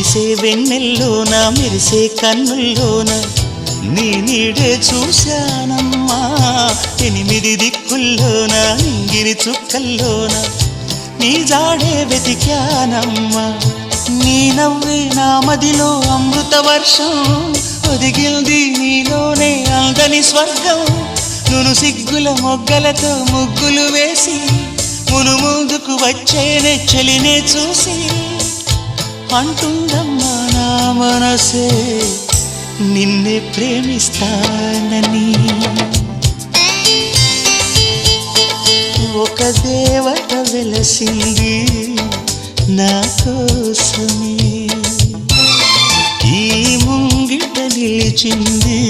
కురిసే వెన్నెల్లోన మెరిసే కన్నుల్లోన నీ నీడే చూశానమ్మా 8 దిక్కుల్లోన నింగిరి చుక్కల్లోన నీ జాడే వెతికానమ్మా నీ నవ్వే నా మదిలో అమృత వర్షం ఒదిగింది నీలోనే అందని స్వర్గం నును సిగ్గుల మొగ్గలతో ముగ్గులు వేసి మును ముందుకు వచ్చేనే చెలినే చూసి అంటుందమ్మా నా మనసే నిన్నే ప్రేమిస్తానని ఒక దేవత వెలసింది నా కోసమే ఈ ముంగిట నిలిచింది